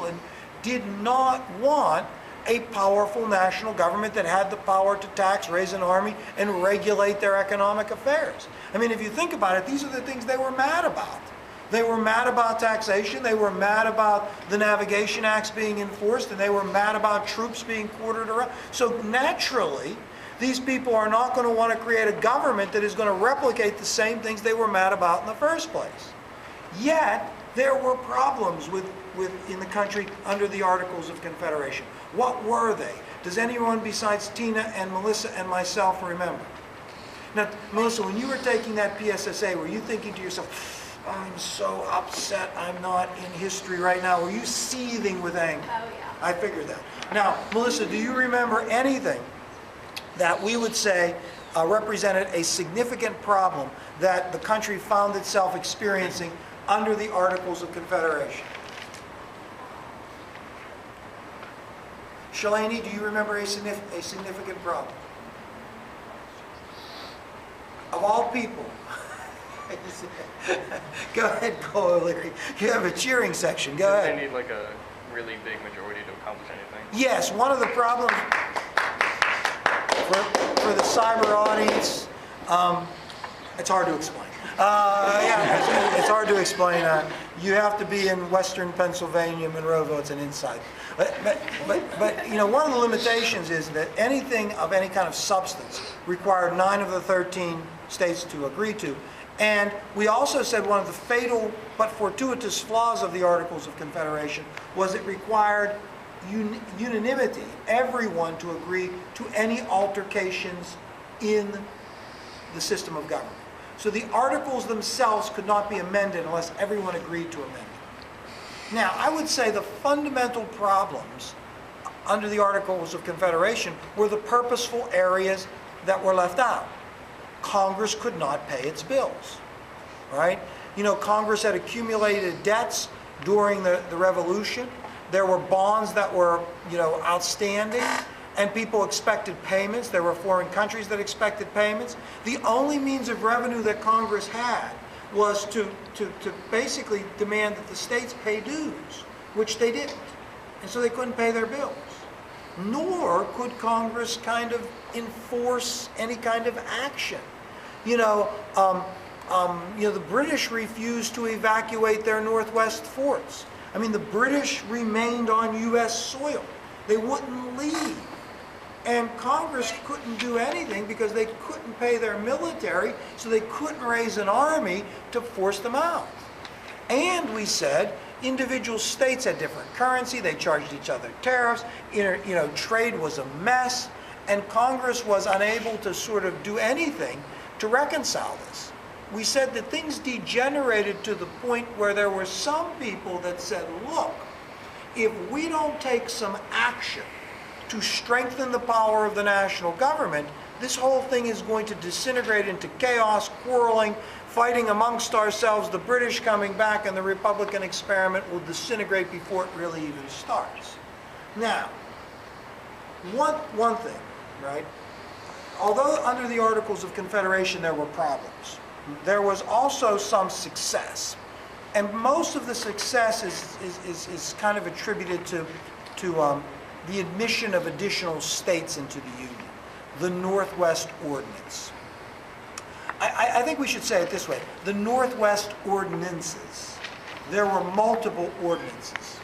England did not want a powerful national government that had the power to tax, raise an army, and regulate their economic affairs. I mean, if you think about it, these are the things they were mad about. They were mad about taxation, they were mad about the Navigation Acts being enforced, and they were mad about troops being quartered around. So naturally, these people are not going to want to create a government that is going to replicate the same things they were mad about in the first place. Yet, there were problems in the country under the Articles of Confederation. What were they? Does anyone besides Tina and Melissa and myself remember? Now, Melissa, when you were taking that PSSA, were you thinking to yourself, oh, I'm so upset I'm not in history right now? Were you seething with anger? Oh, yeah. I figured that. Now, Melissa, do you remember anything that we would say represented a significant problem that the country found itself experiencing under the Articles of Confederation? Shalani, do you remember a significant problem? Of all people. Go ahead, Cole O'Leary. You have a cheering section. Go ahead. They need like a really big majority to accomplish anything. Yes, one of the problems for the cyber audience, it's hard to explain. Yeah, it's hard to explain. You have to be in Western Pennsylvania, Monroeville. It's an insight. But you know, one of the limitations is that anything of any kind of substance required 9 of the 13 states to agree to. And we also said one of the fatal but fortuitous flaws of the Articles of Confederation was it required unanimity, everyone to agree to any altercations in the system of government. So the articles themselves could not be amended unless everyone agreed to amend it. Now, I would say the fundamental problems under the Articles of Confederation were the purposeful areas that were left out. Congress could not pay its bills, right? You know, Congress had accumulated debts during the Revolution. There were bonds that were, you know, outstanding, and people expected payments. There were foreign countries that expected payments. The only means of revenue that Congress had was to basically demand that the states pay dues, which they didn't. And so they couldn't pay their bills. Nor could Congress kind of enforce any kind of action. You know, the British refused to evacuate their Northwest forts. I mean, the British remained on U.S. soil. They wouldn't leave. And Congress couldn't do anything because they couldn't pay their military, so they couldn't raise an army to force them out. And we said individual states had different currency, they charged each other tariffs, trade was a mess, and Congress was unable to sort of do anything to reconcile this. We said that things degenerated to the point where there were some people that said, look, if we don't take some action to strengthen the power of the national government, this whole thing is going to disintegrate into chaos, quarreling, fighting amongst ourselves, the British coming back, and the Republican experiment will disintegrate before it really even starts. Now, one thing, right? Although under the Articles of Confederation there were problems, there was also some success. And most of the success is kind of attributed to the admission of additional states into the Union, the Northwest Ordinance. I think we should say it this way, the Northwest Ordinances. There were multiple ordinances.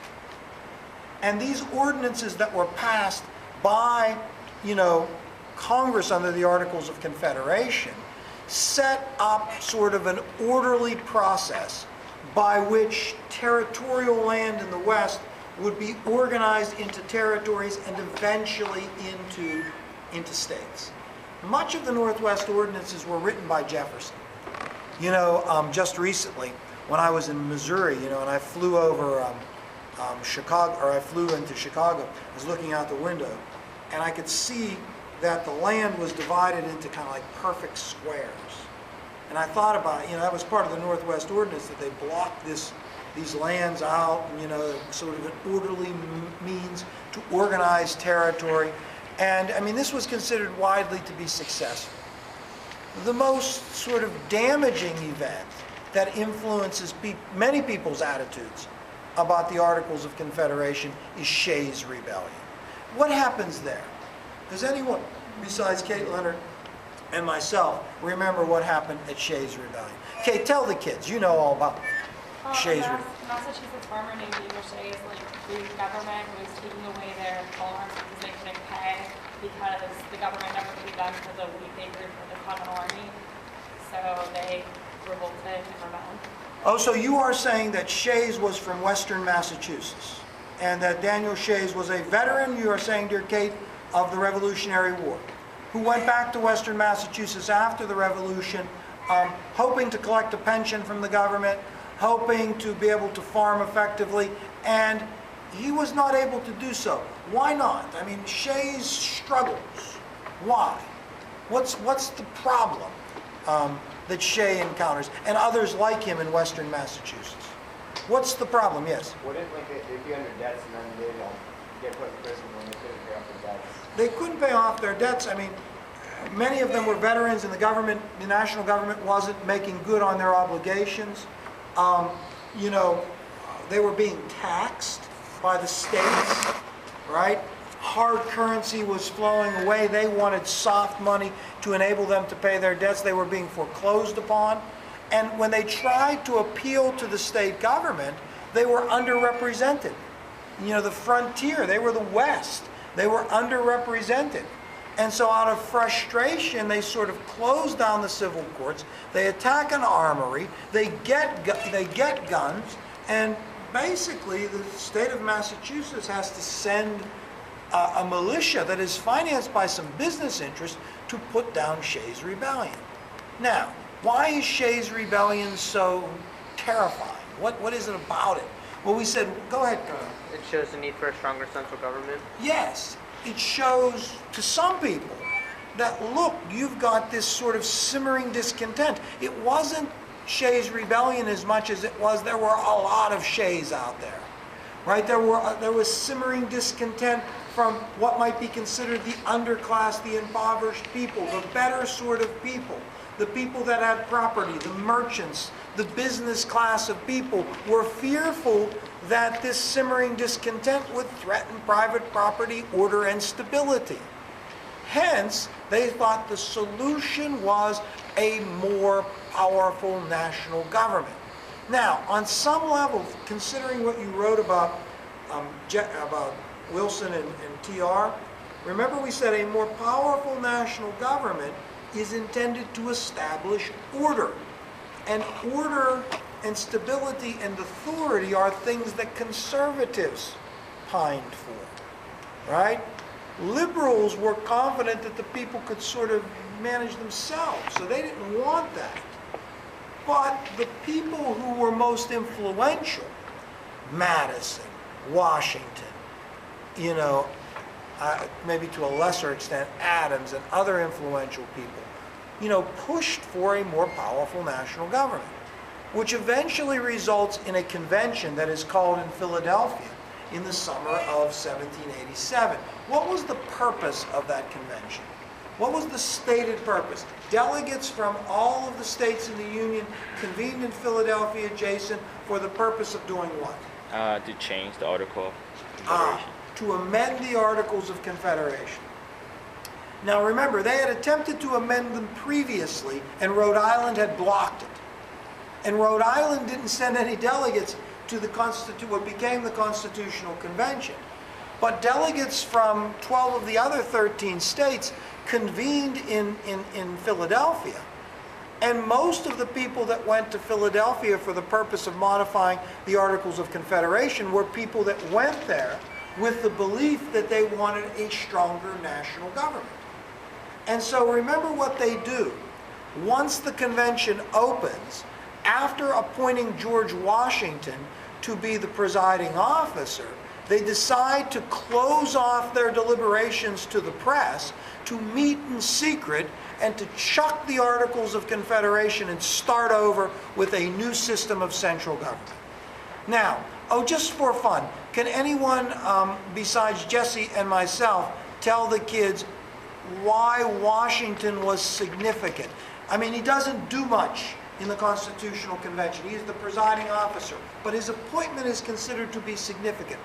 And these ordinances that were passed by, Congress under the Articles of Confederation set up sort of an orderly process by which territorial land in the West would be organized into territories and eventually into states. Much of the Northwest Ordinances were written by Jefferson. Just recently, when I was in Missouri, and I flew over Chicago, or I flew into Chicago, I was looking out the window, and I could see that the land was divided into kind of like perfect squares. And I thought about, that was part of the Northwest Ordinance, that they blocked these lands out, sort of an orderly means to organize territory. And this was considered widely to be successful. The most sort of damaging event that influences many people's attitudes about the Articles of Confederation is Shays' Rebellion. What happens there? Does anyone, besides Kate Leonard and myself, remember what happened at Shays' Rebellion? Kate, tell the kids. You know all about Shays' Rebellion. Massachusetts farmer named Daniel Shays, the government was taking away their farms because they couldn't pay because the government never paid them for the wheat they grew for the Continental Army. So they revolted and rebelled. Oh, so you are saying that Shays was from Western Massachusetts and that Daniel Shays was a veteran, you are saying, dear Kate, of the Revolutionary War, who went back to Western Massachusetts after the Revolution, hoping to collect a pension from the government, hoping to be able to farm effectively, and he was not able to do so. Why not? I mean, Shays struggles. Why? What's the problem that Shay encounters, and others like him in Western Massachusetts? What's the problem? Yes? What if they'd be under debts and then they'd get put in prison when they couldn't pay off their debts? They couldn't pay off their debts. I mean, many of them were veterans, and the national government wasn't making good on their obligations. You know, they were being taxed by the states, right? Hard currency was flowing away. They wanted soft money to enable them to pay their debts. They were being foreclosed upon. And when they tried to appeal to the state government, they were underrepresented. You know, the frontier, they were the West. They were underrepresented. And so out of frustration, they sort of close down the civil courts. They attack an armory. They get guns. And basically, the state of Massachusetts has to send a militia that is financed by some business interests to put down Shays' Rebellion. Now, why is Shays' Rebellion so terrifying? What is it about it? Well, we said, go ahead, Colonel. It shows the need for a stronger central government. Yes, it shows to some people that, look, you've got this sort of simmering discontent. It wasn't Shays' Rebellion as much as it was there were a lot of Shays out there, right? There was simmering discontent from what might be considered the underclass, the impoverished people, the better sort of people, the people that had property, the merchants, the business class of people were fearful that this simmering discontent would threaten private property, order, and stability. Hence, they thought the solution was a more powerful national government. Now, on some level, considering what you wrote about Wilson and TR, remember we said a more powerful national government is intended to establish order. And order and stability and authority are things that conservatives pined for, right? Liberals were confident that the people could sort of manage themselves, so they didn't want that. But the people who were most influential, Madison, Washington, you know, maybe to a lesser extent, Adams and other influential people, you know, pushed for a more powerful national government, which eventually results in a convention that is called in Philadelphia in the summer of 1787. What was the purpose of that convention? What was the stated purpose? Delegates from all of the states in the Union convened in Philadelphia, Jason, for the purpose of doing what? To change the Article of Confederation. To amend the Articles of Confederation. Now remember, they had attempted to amend them previously, and Rhode Island had blocked it. And Rhode Island didn't send any delegates to what became the Constitutional Convention. But delegates from 12 of the other 13 states convened in Philadelphia. And most of the people that went to Philadelphia for the purpose of modifying the Articles of Confederation were people that went there with the belief that they wanted a stronger national government. And so remember what they do. Once the convention opens, after appointing George Washington to be the presiding officer, they decide to close off their deliberations to the press, to meet in secret, and to chuck the Articles of Confederation and start over with a new system of central government. Now, just for fun, can anyone besides Jesse and myself tell the kids why Washington was significant? I mean, he doesn't do much in the Constitutional Convention. He is the presiding officer, but his appointment is considered to be significant.